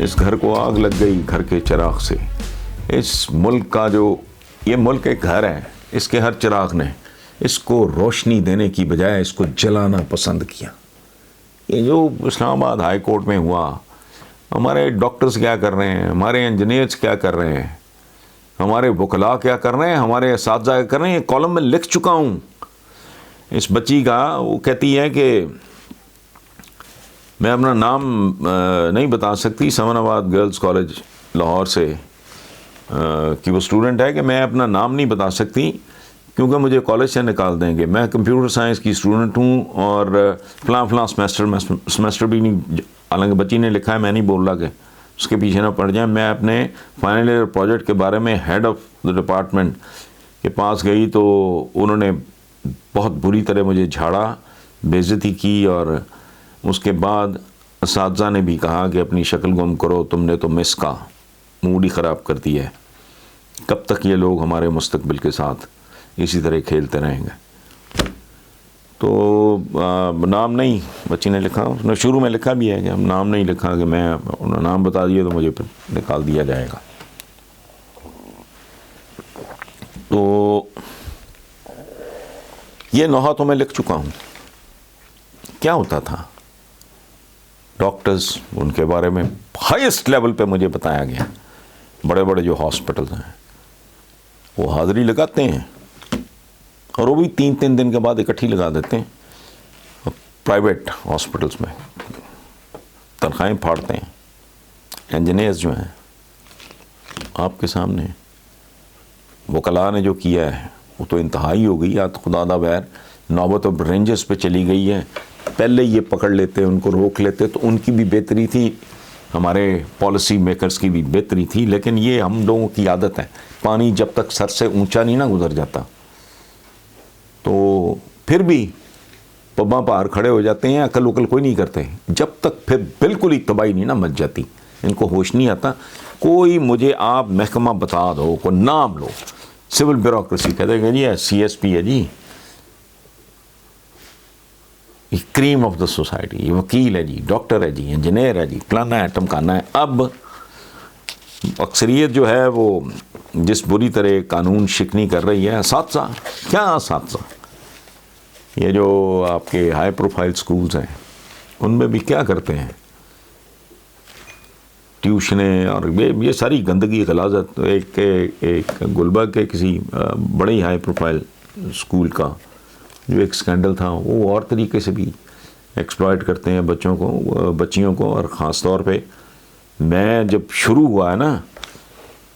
اس گھر کو آگ لگ گئی گھر کے چراغ سے. اس ملک کا جو یہ ملک ایک گھر ہے, اس کے ہر چراغ نے اس کو روشنی دینے کی بجائے اس کو جلانا پسند کیا. یہ جو اسلام آباد ہائی کورٹ میں ہوا, ہمارے ڈاکٹرز کیا کر رہے ہیں, ہمارے انجینئرز کیا کر رہے ہیں, ہمارے وکلاء کیا کر رہے ہیں, ہمارے اساتذہ کیا کر رہے ہیں, یہ کالم میں لکھ چکا ہوں. اس بچی کا وہ کہتی ہے کہ میں اپنا نام نہیں بتا سکتی, سمن آباد گرلز کالج لاہور سے کہ وہ اسٹوڈنٹ ہے, کہ میں اپنا نام نہیں بتا سکتی کیونکہ مجھے کالج سے نکال دیں گے. میں کمپیوٹر سائنس کی اسٹوڈنٹ ہوں اور فلاں سمیسٹر بھی نہیں, حالانکہ بچی نے لکھا ہے, میں نہیں بول رہا کہ اس کے پیچھے نہ پڑ جائیں. میں اپنے فائنل ایئر پروجیکٹ کے بارے میں ہیڈ آف دا ڈپارٹمنٹ کے پاس گئی تو انہوں نے بہت بری طرح مجھے جھاڑا, بے عزتی کی, اور اس کے بعد اساتذہ نے بھی کہا کہ اپنی شکل گم کرو, تم نے تو مس کا موڈ ہی خراب کر دی ہے. کب تک یہ لوگ ہمارے مستقبل کے ساتھ اسی طرح کھیلتے رہیں گے؟ تو نام نہیں, بچی نے لکھا, اس نے شروع میں لکھا بھی ہے کہ ہم نام نہیں لکھا, کہ میں انہوں نے نام بتا دیا تو مجھے پھر نکال دیا جائے گا. تو یہ نوحہ تو میں لکھ چکا ہوں. کیا ہوتا تھا, ڈاکٹرز, ان کے بارے میں ہائیسٹ لیول پہ مجھے بتایا گیا. بڑے بڑے جو ہاسپٹلز ہیں وہ حاضری لگاتے ہیں, اور وہ بھی 3 دن کے بعد اکٹھی لگا دیتے ہیں. پرائیویٹ ہاسپٹلز میں تنخواہیں پھاڑتے ہیں. انجینئرز جو ہیں آپ کے سامنے, وکلاء نے جو کیا ہے وہ تو انتہائی ہو گئی. آج خدا دا بیر نوبت اب رینجز پہ چلی گئی ہے. پہلے یہ پکڑ لیتے, ان کو روک لیتے تو ان کی بھی بہتری تھی, ہمارے پالیسی میکرز کی بھی بہتری تھی. لیکن یہ ہم لوگوں کی عادت ہے, پانی جب تک سر سے اونچا نہیں نہ گزر جاتا تو پھر بھی پباں پار کھڑے ہو جاتے ہیں, عقل وکل کوئی نہیں کرتے جب تک پھر بالکل ہی تباہی نہیں نہ مچ جاتی. ان کو ہوش نہیں آتا. کوئی مجھے آپ محکمہ بتا دو, کوئی نام لو, سول بیوروکریسی کہتے ہیں جی سی ایس پی ہے جی, یہ کریم آف دا سوسائٹی, یہ وکیل ہے جی, ڈاکٹر ہے جی, انجینئر ہے جی, فلانا ہے ٹمکانا ہے. اب اکثریت جو ہے وہ جس بری طرح قانون شکنی کر رہی ہے, اساتذہ کیا اساتذہ, یہ جو آپ کے ہائی پروفائل سکولز ہیں ان میں بھی کیا کرتے ہیں, ٹیوشنیں اور یہ ساری گندگی غلاظت. ایک گلبرگ کے کسی بڑے ہائی پروفائل اسکول کا جو ایک سکینڈل تھا, وہ اور طریقے سے بھی ایکسپلائٹ کرتے ہیں بچوں کو, بچیوں کو. اور خاص طور پہ میں جب شروع ہوا ہے نا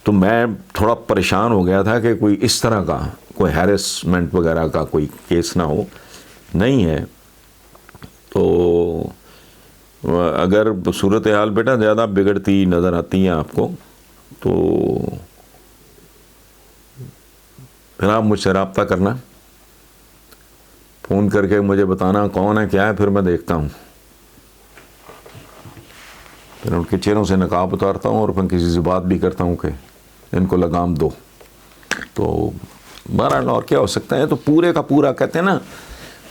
تو میں تھوڑا پریشان ہو گیا تھا کہ کوئی اس طرح کا کوئی ہیرسمنٹ وغیرہ کا کوئی کیس نہ ہو. نہیں ہے تو اگر صورتحال بیٹا زیادہ بگڑتی نظر آتی ہے آپ کو تو پھر آپ مجھ سے رابطہ کرنا, فون کر کے مجھے بتانا کون ہے کیا ہے, پھر میں دیکھتا ہوں, پھر ان کے چہروں سے نقاب اتارتا ہوں اور پھر کسی سے بات بھی کرتا ہوں کہ ان کو لگام دو. تو بہرحال اور کیا ہو سکتا ہے. تو پورے کا پورا کہتے ہیں نا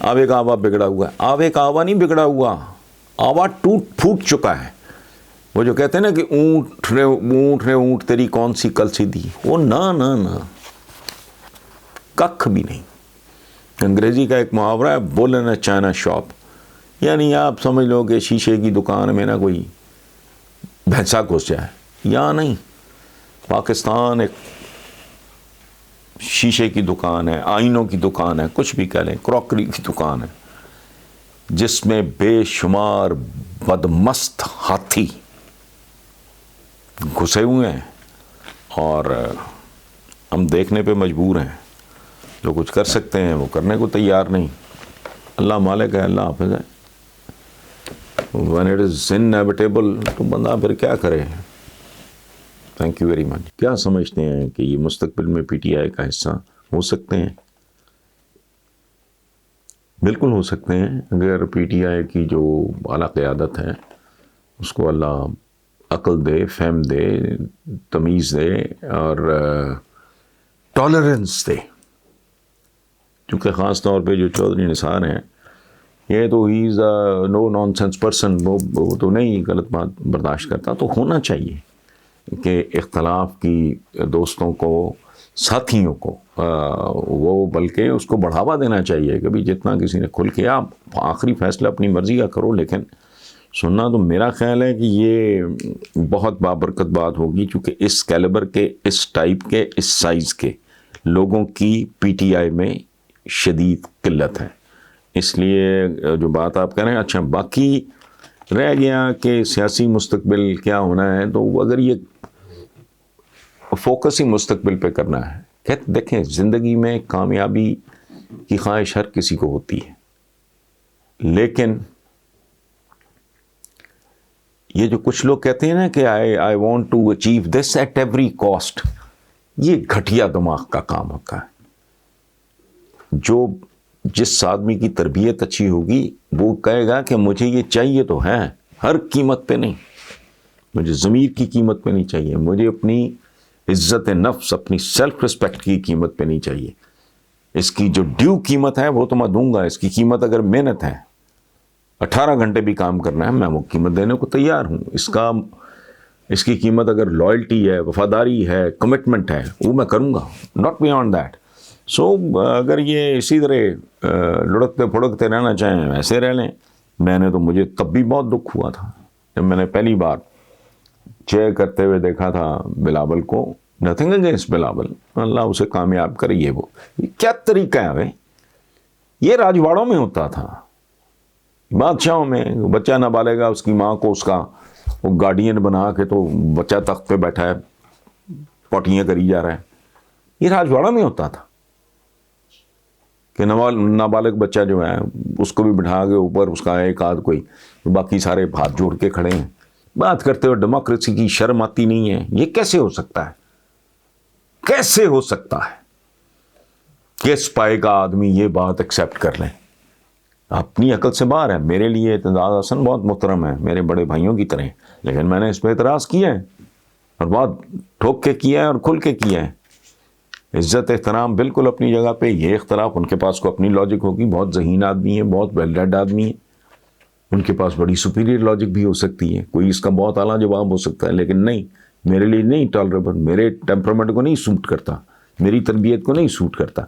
آوے کا آوا بگڑا ہوا ہے. آوے کا آوا نہیں بگڑا ہوا, آوا ٹوٹ پھوٹ چکا ہے. وہ جو کہتے ہیں نا کہ اونٹ رے اونٹ تیری کون سی کل سی دی, وہ نہ ککھ بھی نہیں. انگریزی کا ایک محاورہ ہے, بولے نا چائنا شاپ, یعنی آپ سمجھ لو کہ شیشے کی دکان میں نا کوئی بھینسا گھس جائے, یا نہیں. پاکستان ایک شیشے کی دکان ہے, آئینوں کی دکان ہے, کچھ بھی کہہ لیں, کراکری کی دکان ہے, جس میں بے شمار بدمست ہاتھی گھسے ہوئے ہیں, اور ہم دیکھنے پہ مجبور ہیں. جو کچھ کر سکتے ہیں وہ کرنے کو تیار نہیں. اللہ مالک ہے, اللہ حافظ ہے. when it is inevitable تو بندہ پھر کیا کرے. Thank you very much. کیا سمجھتے ہیں کہ یہ مستقبل میں پی ٹی آئی کا حصہ ہو سکتے ہیں؟ بالکل ہو سکتے ہیں, اگر پی ٹی آئی کی جو اعلیٰ قیادت ہے اس کو اللہ عقل دے, فہم دے, تمیز دے اور ٹالرنس دے. کیونکہ خاص طور پہ جو چودھری نثار ہیں یہ تو ہی از اے نو نان سینس پرسن، وہ تو نہیں غلط بات برداشت کرتا. تو ہونا چاہیے کہ اختلاف کی دوستوں کو، ساتھیوں کو وہ بلکہ اس کو بڑھاوا دینا چاہیے کہ بھی جتنا کسی نے کھل کے، آپ آخری فیصلہ اپنی مرضی کا کرو، لیکن سننا تو میرا خیال ہے کہ یہ بہت بابرکت بات ہوگی، چونکہ اس کیلیبر کے، اس ٹائپ کے، اس سائز کے لوگوں کی پی ٹی آئی میں شدید قلت ہے. اس لیے جو بات آپ کہہ رہے ہیں، اچھا باقی رہ گیا کہ سیاسی مستقبل کیا ہونا ہے، تو اگر یہ فوکس ہی مستقبل پہ کرنا ہے، کہتے دیکھیں زندگی میں کامیابی کی خواہش ہر کسی کو ہوتی ہے، لیکن یہ جو کچھ لوگ کہتے ہیں نا کہ I want to achieve this at every cost, یہ گھٹیا دماغ کا کام ہوتا ہے. جو جس آدمی کی تربیت اچھی ہوگی وہ کہے گا کہ مجھے یہ چاہیے تو ہے، ہر قیمت پہ نہیں، مجھے ضمیر کی قیمت پہ نہیں چاہیے، مجھے اپنی عزت نفس، اپنی سیلف رسپیکٹ کی قیمت پہ نہیں چاہیے. اس کی جو ڈیو قیمت ہے وہ تو میں دوں گا. اس کی قیمت اگر محنت ہے، 18 گھنٹے بھی کام کرنا ہے، میں وہ قیمت دینے کو تیار ہوں. اس کی قیمت اگر لائلٹی ہے، وفاداری ہے، کمٹمنٹ ہے، وہ میں کروں گا، ناٹ بیانڈ دیٹ. سو اگر یہ اسی طرح لڑکتے پھڑکتے رہنا چاہیں، ایسے رہ لیں. مجھے تب بھی بہت دکھ ہوا تھا جب میں نے پہلی بار چیئر کرتے ہوئے دیکھا تھا بلاول کو. نتھنگ اگینسٹ بلاول، اللہ اسے کامیاب کرے. یہ کیا طریقہ ہے بھائی؟ یہ راجواڑوں میں ہوتا تھا، بادشاہوں میں. بچہ نابالغ گا، اس کی ماں کو اس کا وہ گارڈین بنا کے تو بچہ تخت پہ بیٹھا ہے، پوٹیاں کری جا رہا ہے. یہ راجواڑوں میں ہوتا تھا کہ نابالغ بچہ جو ہے اس کو بھی بٹھا کے اوپر اس کا ایک آدھ کوئی، باقی سارے ہاتھ جوڑ کے کھڑے ہیں بات کرتے ہوئے. ڈیموکریسی کی شرم آتی نہیں ہے؟ یہ کیسے ہو سکتا ہے؟ کیسے ہو سکتا ہے کہ اس پائے کا آدمی یہ بات ایکسیپٹ کر لیں؟ اپنی عقل سے باہر ہے. میرے لیے اعتزاز حسن بہت محترم ہے، میرے بڑے بھائیوں کی طرح، لیکن میں نے اس پہ اعتراض کیا ہے، اور بہت ٹھوک کے کیا ہے اور کھل کے کیا ہے. عزت احترام بالکل اپنی جگہ پہ. یہ اختلاف ان کے پاس کو اپنی لاجک ہوگی، بہت ذہین آدمی ہے، بہت ویل ریڈ آدمی ہے، ان کے پاس بڑی سپیریئر لاجک بھی ہو سکتی ہے، کوئی اس کا بہت اعلیٰ جواب ہو سکتا ہے، لیکن نہیں، میرے لیے نہیں ٹالریبل، میرے ٹیمپرامنٹ کو نہیں سوٹ کرتا، میری تربیت کو نہیں سوٹ کرتا.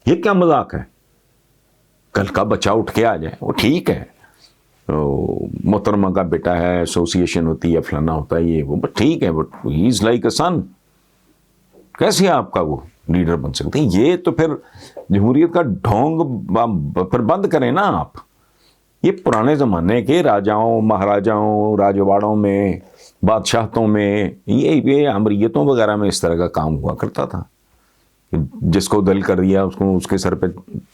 یہ کیا مذاق ہے؟ کل کا بچہ اٹھ کے آ جائے، وہ ٹھیک ہے، محترمہ کا بیٹا ہے، ایسوسیشن ہوتی ہے، فلانا ہوتا ہے، یہ وہ ٹھیک ہے، but he is like a سن. کیسے آپ کا وہ لیڈر بن سکتے ہیں؟ یہ تو پھر جمہوریت کا ڈھونگ پھر بند کریں نا آپ. یہ پرانے زمانے کے راجاؤں، مہاراجاؤں، راجواڑوں میں، بادشاہتوں میں، یہ امریتوں وغیرہ میں اس طرح کا کام ہوا کرتا تھا. جس کو دل کر دیا اس کو اس کے سر پہ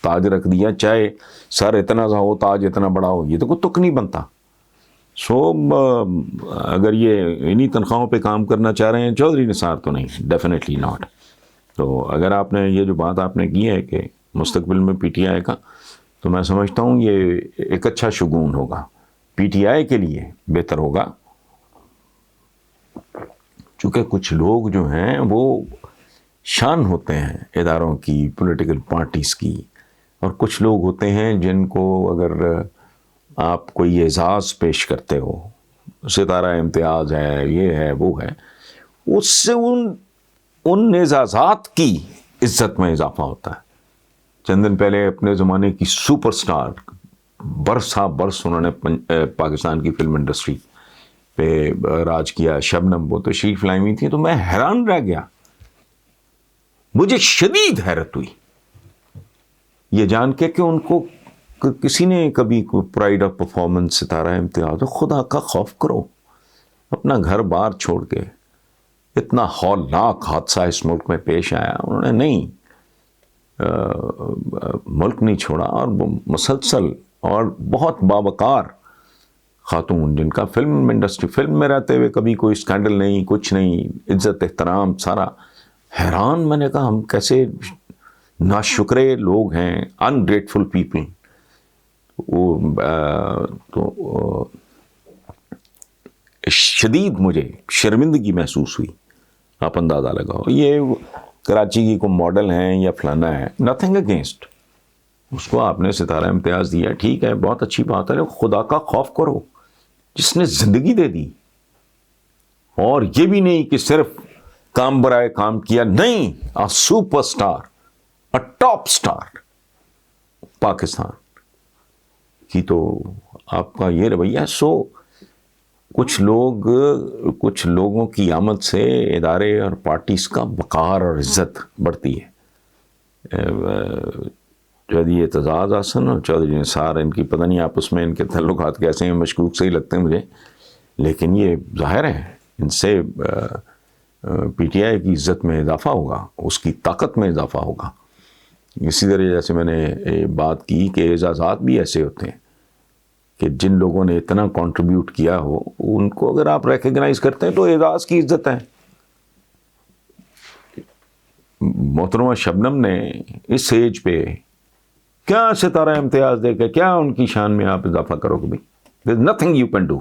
تاج رکھ دیا، چاہے سر اتنا سا ہو، تاج اتنا بڑا ہو، یہ تو کوئی تک نہیں بنتا. سو اگر یہ انہی تنخواہوں پہ کام کرنا چاہ رہے ہیں چودھری نثار تو نہیں، ڈیفینیٹلی ناٹ. تو اگر آپ نے یہ جو بات آپ نے کی ہے کہ مستقبل میں پی ٹی آئی کا، تو میں سمجھتا ہوں یہ ایک اچھا شگون ہوگا، پی ٹی آئی کے لیے بہتر ہوگا. چونکہ کچھ لوگ جو ہیں وہ شان ہوتے ہیں اداروں کی، پولیٹیکل پارٹیز کی، اور کچھ لوگ ہوتے ہیں جن کو اگر آپ کوئی اعزاز پیش کرتے ہو، ستارہ امتیاز ہے، یہ ہے، وہ ہے، اس سے ان اعزازات کی عزت میں اضافہ ہوتا ہے. چند دن پہلے اپنے زمانے کی سپر سٹار، برسا برس انہوں نے پاکستان کی فلم انڈسٹری پہ راج کیا، شبنم، وہ تشریف لائی ہوئی تھی، تو میں حیران رہ گیا. مجھے شدید حیرت ہوئی یہ جان کے کہ ان کو کسی نے کبھی پرائڈ آف پرفارمنس، ستارہ امتیاز، خدا کا خوف کرو. اپنا گھر بار چھوڑ کے اتنا ہولناک حادثہ اس ملک میں پیش آیا، انہوں نے نہیں ملک نہیں چھوڑا، اور مسلسل اور بہت باوقار خاتون، جن کا فلم انڈسٹری، فلم میں رہتے ہوئے کبھی کوئی اسکینڈل نہیں، کچھ نہیں، عزت احترام سارا. حیران میں نے کہا ہم کیسے ناشکرے لوگ ہیں، انگریٹفل پیپل. تو شدید مجھے شرمندگی محسوس ہوئی. آپ اندازہ لگاؤ، یہ کراچی کی کوئی ماڈل ہیں یا فلانا ہے، نتھنگ اگینسٹ، اس کو آپ نے ستارہ امتیاز دیا، ٹھیک ہے، بہت اچھی بات ہے، خدا کا خوف کرو جس نے زندگی دے دی. اور یہ بھی نہیں کہ صرف کام برائے کام کیا، نہیں، super star, top star Pakistan کی. تو آپ کا یہ رویہ. سو کچھ لوگوں کی آمد سے ادارے اور پارٹیز کا وقار اور عزت بڑھتی ہے. چودھری اعتزاز احسن اور چودھری نثار، ان کی پتہ نہیں آپس میں ان کے تعلقات کیسے ہیں، مشکوک سے ہی لگتے ہیں مجھے، لیکن یہ ظاہر ہے ان سے پی ٹی آئی کی عزت میں اضافہ ہوگا، اس کی طاقت میں اضافہ ہوگا. اسی طرح جیسے میں نے بات کی کہ اعزازات بھی ایسے ہوتے ہیں کہ جن لوگوں نے اتنا کنٹریبیوٹ کیا ہو ان کو اگر آپ ریکگنائز کرتے ہیں تو اعزاز کی عزت ہے. محترمہ شبنم نے اس ایج پہ کیا ستارہ امتیاز دے کے کیا ان کی شان میں آپ اضافہ کرو گے؟ بھائی there's nothing you can do.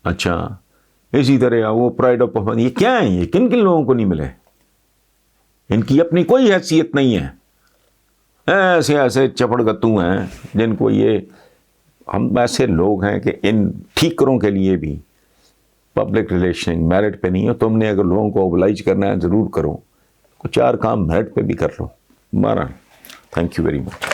اچھا اسی طرح وہ پرائڈ آف پرفارمنس، یہ کیا ہیں؟ یہ کن کن لوگوں کو نہیں ملے؟ ان کی اپنی کوئی حیثیت نہیں ہے، ایسے چپڑ گتو ہیں جن کو یہ. ہم ایسے لوگ ہیں کہ ان ٹھیکروں کے لیے بھی پبلک ریلیشن میرٹ پہ نہیں ہو. تم نے اگر لوگوں کو اوبلائز کرنا ہے ضرور کرو، کچھ 4 کام میرٹ پہ بھی کر لو. بہرحال تھینک یو ویری مچ.